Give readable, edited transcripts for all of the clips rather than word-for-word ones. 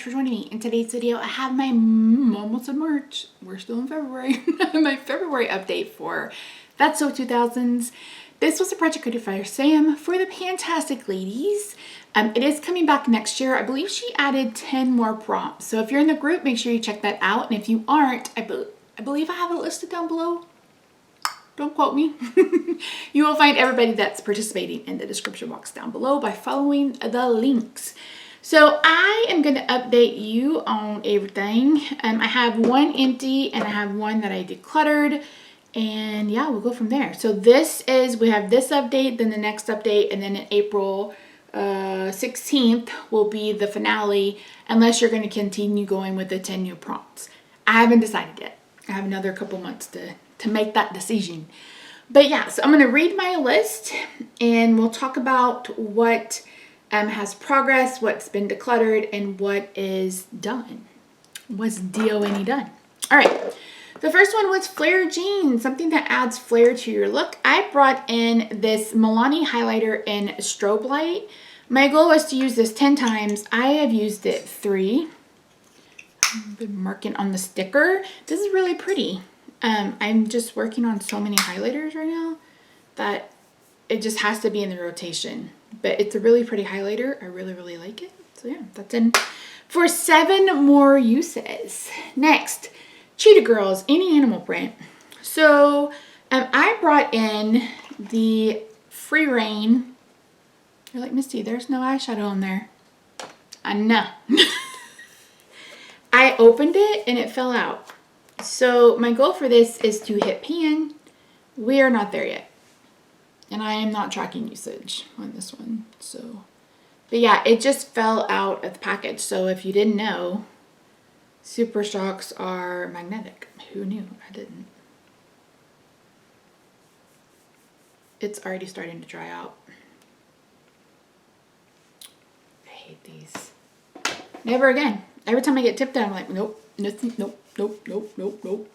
much for joining me. In today's video, I have my almost in March. We're still in February. My February update for That's So 2000s. This was a project created by Sam for the Fantastic Ladies. It is coming back next year. I believe she added 10 more prompts. So if you're in the group, make sure you check that out. And if you aren't, I believe I have it listed down below. Don't quote me. You will find everybody that's participating in the description box down below by following the links. So I am going to update you on everything. I have one empty and I have one that I decluttered. And yeah, we'll go from there. So we have this update, then the next update, and then in April 16th will be the finale, unless you're going to continue going with the 10 new prompts. I haven't decided yet. I have another couple months to make that decision. But yeah, so I'm going to read my list and we'll talk about what has progress, what's been decluttered, and what is done. What's DONE done? All right. The first one was flare jeans, something that adds flare to your look. I brought in this Milani highlighter in strobe light. My goal was to use this 10 times. I have used it 3. I've been marking on the sticker. This is really pretty. I'm just working on so many highlighters right now that it just has to be in the rotation. But it's a really pretty highlighter. I really, really like it. So yeah, that's in for 7 more uses. Next, Cheetah Girls, any animal print. So I brought in the Free Reign. You're like, Misty, there's no eyeshadow on there. I know. I opened it and it fell out. So my goal for this is to hit pan. We are not there yet. And I am not tracking usage on this one. So, but yeah, it just fell out of the package. So if you didn't know, Super Shocks are magnetic. Who knew? I didn't. It's already starting to dry out. I hate these. Never again. Every time I get tipped down, I'm like, nope, nothing, nope, nope, nope, nope, nope.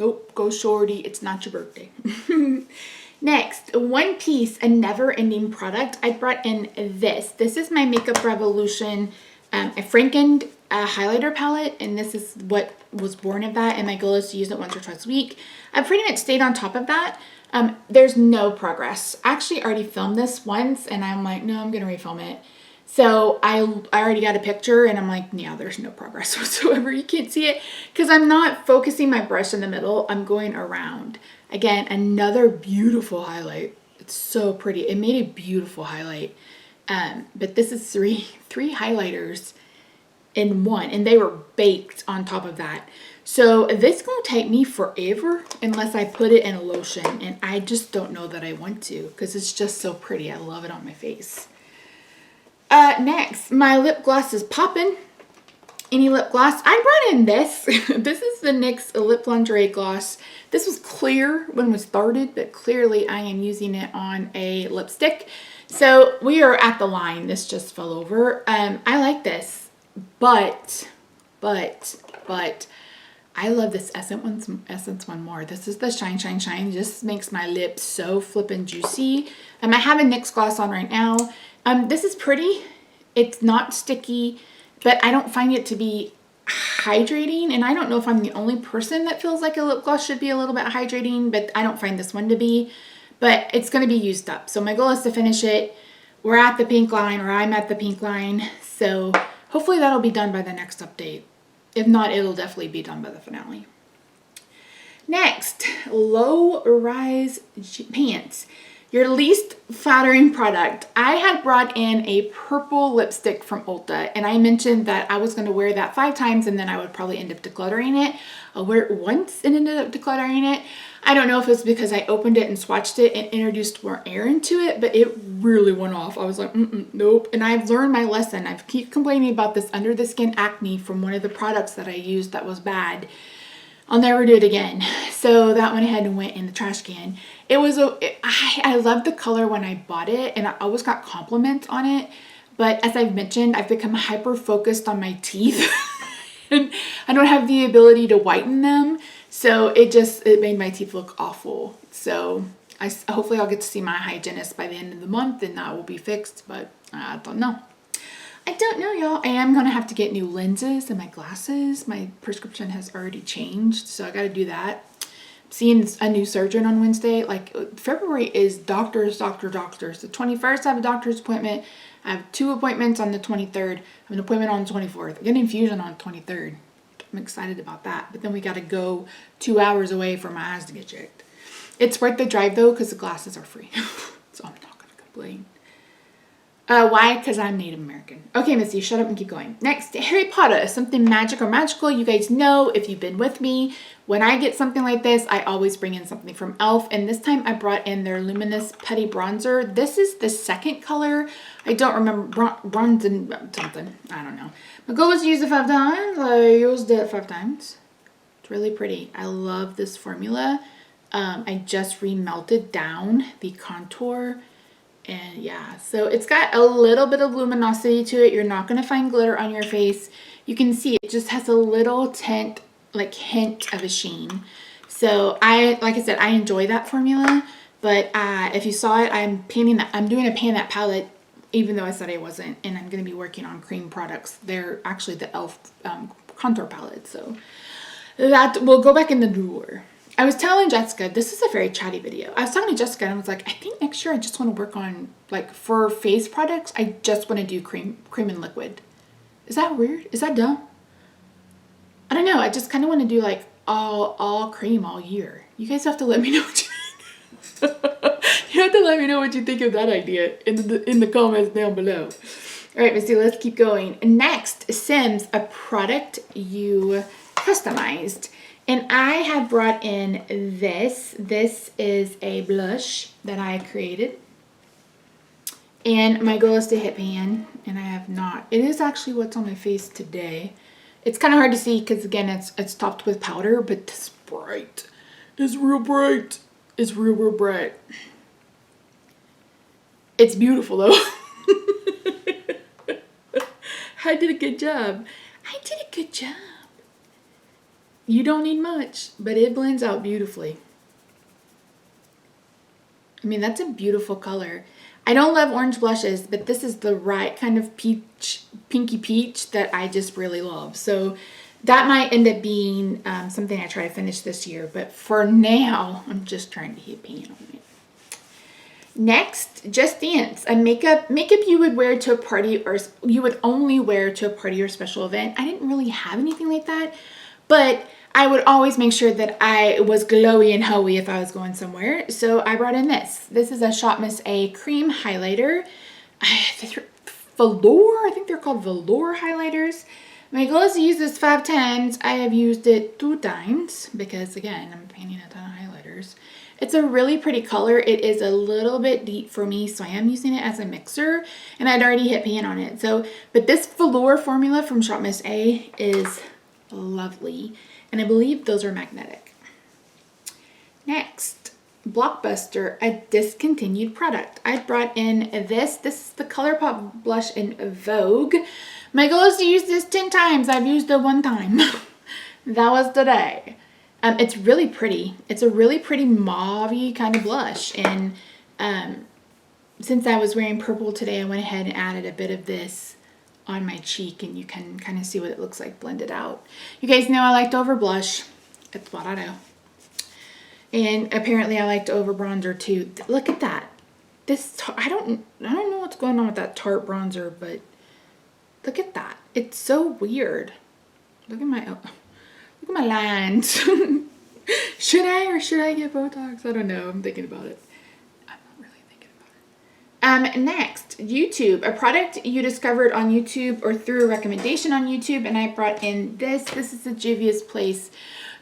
Nope, go shorty, it's not your birthday. Next, One Piece, a never-ending product. I brought in this. This is my Makeup Revolution a Frankened highlighter palette, and this is what was born of that, and my goal is to use it once or twice a week. I've pretty much stayed on top of that. There's no progress. I actually already filmed this once, and I'm like, no, I'm going to refilm it. So I already got a picture and I'm like, yeah, there's no progress whatsoever. You can't see it because I'm not focusing my brush in the middle. I'm going around. Again, another beautiful highlight. It's so pretty. It made a beautiful highlight. But this is three highlighters in one, and they were baked on top of that. So this is going to take me forever unless I put it in a lotion, and I just don't know that I want to because it's just so pretty. I love it on my face. Next, my lip gloss is poppin'. Any lip gloss. I brought in this. This is the NYX Lip Lingerie Gloss. This was clear when we started, but clearly I am using it on a lipstick. So we are at the line. This just fell over. I like this, but I love this Essence one more. This is the Shine Shine Shine. Just makes my lips so flippin' juicy. I have a NYX gloss on right now. This is pretty. It's not sticky, but I don't find it to be hydrating. And I don't know if I'm the only person that feels like a lip gloss should be a little bit hydrating, but I don't find this one to be. But it's going to be used up. So my goal is to finish it. We're at the pink line, or I'm at the pink line. So hopefully that'll be done by the next update. If not, it'll definitely be done by the finale. Next, low rise pants. Your least flattering product. I had brought in a purple lipstick from Ulta, and I mentioned that I was going to wear that 5 times and then I would probably end up decluttering it. I'll wear it once and ended up decluttering it. I don't know if it's because I opened it and swatched it and introduced more air into it, but it really went off. I was like, nope. And I've learned my lesson. I've keep complaining about this under the skin acne from one of the products that I used that was bad. I'll never do it again. So that went ahead and went in the trash can. It was, I loved the color when I bought it, and I always got compliments on it. But as I've mentioned, I've become hyper focused on my teeth and I don't have the ability to whiten them. So it made my teeth look awful. So hopefully I'll get to see my hygienist by the end of the month and that will be fixed, but I don't know. I don't know, y'all. I am going to have to get new lenses in my glasses. My prescription has already changed, so I got to do that. Seeing a new surgeon on Wednesday. Like, February is doctors. The 21st, I have a doctor's appointment. I have 2 appointments on the 23rd. I have an appointment on the 24th. I get an infusion on the 23rd. I'm excited about that. But then we got to go 2 hours away for my eyes to get checked. It's worth the drive, though, because the glasses are free. So I'm not going to complain. Why? Because I'm Native American. Okay, Missy, shut up and keep going. Next, Harry Potter, something magic or magical. You guys know, if you've been with me, when I get something like this, I always bring in something from e.l.f. And this time I brought in their Luminous Putty Bronzer. This is the second color. I don't remember, bronze and something. I don't know. My goal was to use it 5 times. I used it 5 times. It's really pretty. I love this formula. I just remelted down the contour. And yeah, so it's got a little bit of luminosity to it. You're not going to find glitter on your face. You can see it just has a little tint, like hint of a sheen. So like I said, I enjoy that formula. But if you saw it, I'm doing a pan that palette, even though I said I wasn't. And I'm going to be working on cream products. They're actually the e.l.f. Contour palette. So that will go back in the drawer. I was telling Jessica, this is a very chatty video. I was talking to Jessica and I was like, I think next year I just want to work on, like, for face products, I just want to do cream and liquid. Is that weird? Is that dumb? I don't know. I just kind of want to do like all cream all year. You guys have to let me know what you think. You have to let me know what you think of that idea in the comments down below. All right, Missy, let's keep going. Next, Sims, a product you customized. And I have brought in this. This is a blush that I created. And my goal is to hit pan, and I have not. It is actually what's on my face today. It's kind of hard to see because, again, it's topped with powder, but it's bright. It's real bright. It's real bright. It's beautiful, though. I did a good job. You don't need much, but it blends out beautifully. I mean, that's a beautiful color. I don't love orange blushes, but this is the right kind of pinky peach that I just really love. So that might end up being something I try to finish this year. But for now, I'm just trying to hit pan on it. Next, Just Dance, a makeup you would wear to a party, or you would only wear to a party or special event. I didn't really have anything like that, but I would always make sure that I was glowy and hoey if I was going somewhere. So I brought in this. This is a Shop Miss A cream highlighter. Velour, I think they're called velour highlighters. My goal is to use this 5 times. I have used it 2 times because, again, I'm painting a ton of highlighters. It's a really pretty color. It is a little bit deep for me, so I am using it as a mixer, and I'd already hit pan on it. So, but this velour formula from Shop Miss A is lovely. And I believe those are magnetic. Next, Blockbuster, a discontinued product. I brought in this. This is the ColourPop blush in Vogue. My goal is to use this 10 times. I've used it 1 time. That was today. It's really pretty. It's a really pretty mauve-y kind of blush. And since I was wearing purple today, I went ahead and added a bit of this on my cheek, and you can kind of see what it looks like blended out. You guys know I like to over blush. That's what I do. And apparently I like to over bronzer too. Look at that. I don't know what's going on with that Tarte bronzer, but look at that. It's so weird. Look at my lines. Should I or should I get Botox? I don't know. I'm thinking about it. Next, YouTube, a product you discovered on YouTube or through a recommendation on YouTube, and I brought in this. This is the Juvia's Place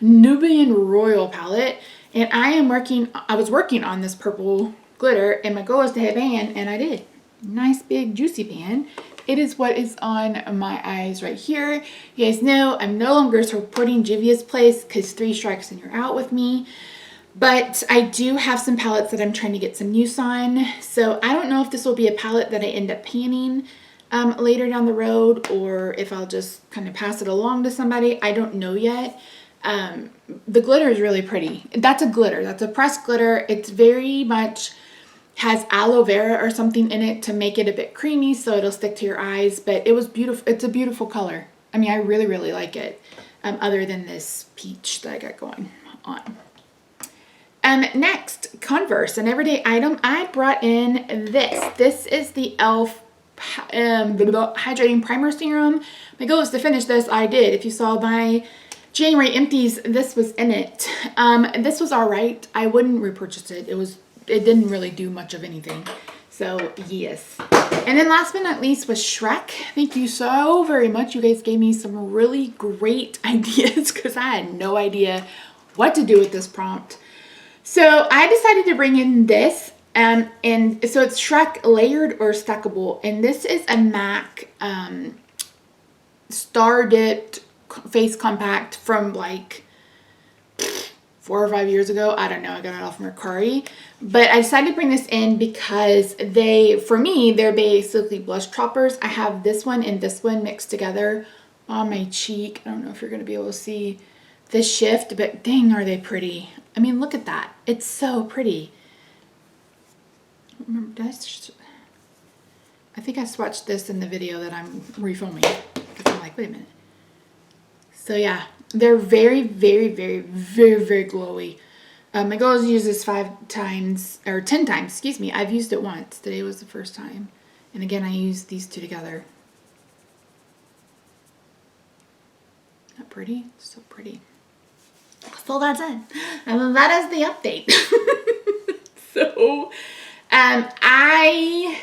Nubian Royal palette, and I was working on this purple glitter, and my goal was to hit pan, and I did. Nice big juicy pan. It is what is on my eyes right here. You guys know I'm no longer supporting Juvia's Place because 3 strikes and you're out with me. But I do have some palettes that I'm trying to get some use on. So I don't know if this will be a palette that I end up panning later down the road, or if I'll just kind of pass it along to somebody. I don't know yet. The glitter is really pretty. That's a glitter. That's a pressed glitter. It's very much has aloe vera or something in it to make it a bit creamy so it'll stick to your eyes. But it was beautiful. It's a beautiful color. I mean, I really, really like it. Other than this peach that I got going on. Next, Converse, an everyday item. I brought in this. This is the e.l.f. Hydrating Primer Serum. My goal was to finish this. I did. If you saw my January empties, this was in it. This was all right. I wouldn't repurchase it. It didn't really do much of anything. So yes. And then last but not least was Shrek. Thank you so very much. You guys gave me some really great ideas because I had no idea what to do with this prompt. So I decided to bring in this. And so it's Shrek Layered or Stackable. And this is a MAC Star Dipped Face Compact from like 4 or 5 years ago. I don't know. I got it off Mercari. But I decided to bring this in because for me, they're basically blush droppers. I have this one and this one mixed together on my cheek. I don't know if you're going to be able to see the shift, but dang, are they pretty. I mean, look at that. It's so pretty. Remember, I think I swatched this in the video that I'm refilming because I'm like, wait a minute. So yeah, they're very, very, very, very, very glowy. My goal is to use this 5 times or 10 times, excuse me. I've used it once. Today was the first time. And again, I used these two together. Not pretty? So pretty. So that's it. And that is the update. So, I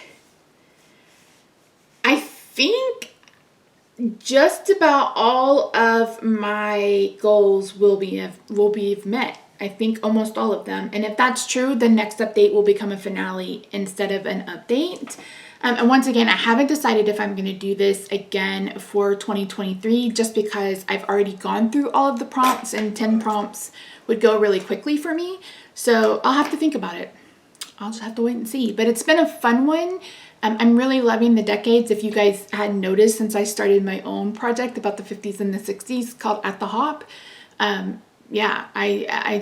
think just about all of my goals will be met. I think almost all of them. And if that's true, the next update will become a finale instead of an update. And once again, I haven't decided if I'm going to do this again for 2023 just because I've already gone through all of the prompts and 10 prompts would go really quickly for me. So I'll have to think about it. I'll just have to wait and see. But it's been a fun one. I'm really loving the decades. If you guys hadn't noticed, since I started my own project about the 50s and the 60s called At the Hop, yeah, I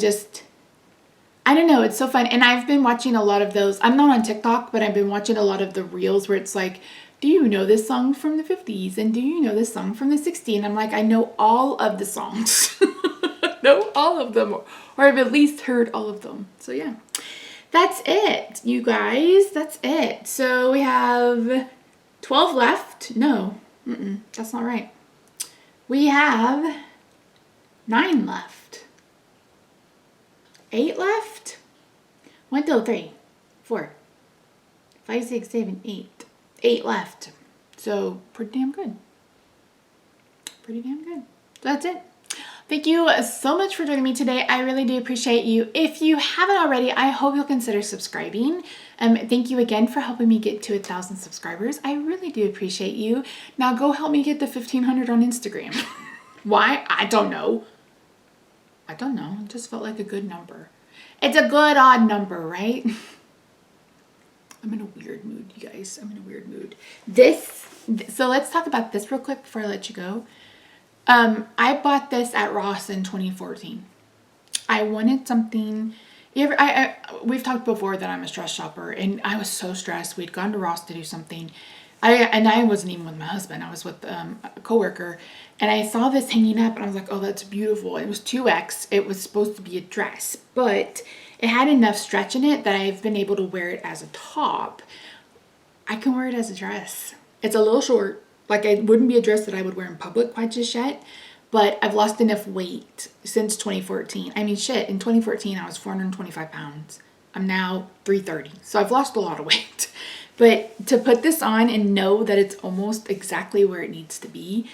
don't know. It's so fun. And I've been watching a lot of those. I'm not on TikTok, but I've been watching a lot of the reels where it's like, do you know this song from the 50s? And do you know this song from the 60s? And I'm like, I know all of the songs. Know all of them. Or I've at least heard all of them. So yeah, that's it, you guys. That's it. So we have 12 left. No, that's not right. We have 9 left. 8 left? 1, 2, 3, 4, 5, 6, 7, 8. 8 left. So pretty damn good. Pretty damn good. That's it. Thank you so much for joining me today. I really do appreciate you. If you haven't already, I hope you'll consider subscribing. Thank you again for helping me get to 1,000 subscribers. I really do appreciate you. Now go help me get the 1,500 on Instagram. Why? I don't know. I don't know. It just felt like a good number. It's a good odd number, right? I'm in a weird mood, you guys. I'm in a weird mood. So let's talk about this real quick before I let you go. I bought this at Ross in 2014. I wanted something. We've talked before that I'm a stress shopper, and I was so stressed. We'd gone to Ross to do something. I wasn't even with my husband. I was with a coworker, and I saw this hanging up, and I was like, "Oh, that's beautiful." It was 2X. It was supposed to be a dress, but it had enough stretch in it that I've been able to wear it as a top. I can wear it as a dress. It's a little short. Like, it wouldn't be a dress that I would wear in public quite just yet, but I've lost enough weight since 2014. I mean, shit, in 2014, I was 425 pounds. I'm now 330, so I've lost a lot of weight. But to put this on and know that it's almost exactly where it needs to be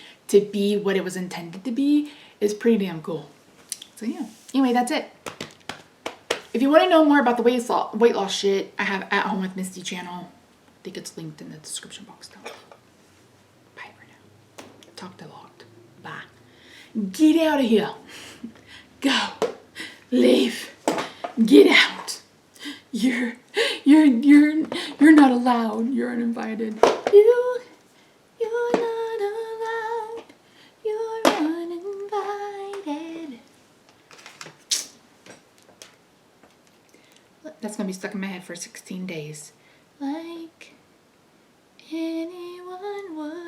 what it was intended to be, is pretty damn cool. So yeah, anyway, that's it. If you want to know more about the weight loss shit, I have At Home with Misty channel. I think it's linked in the description box down. Bye for now. Talked a lot. Bye. Get out of here. Go. Leave. Get out. You're not allowed. You're uninvited. You're not allowed. You're uninvited. That's gonna be stuck in my head for 16 days. Like anyone would.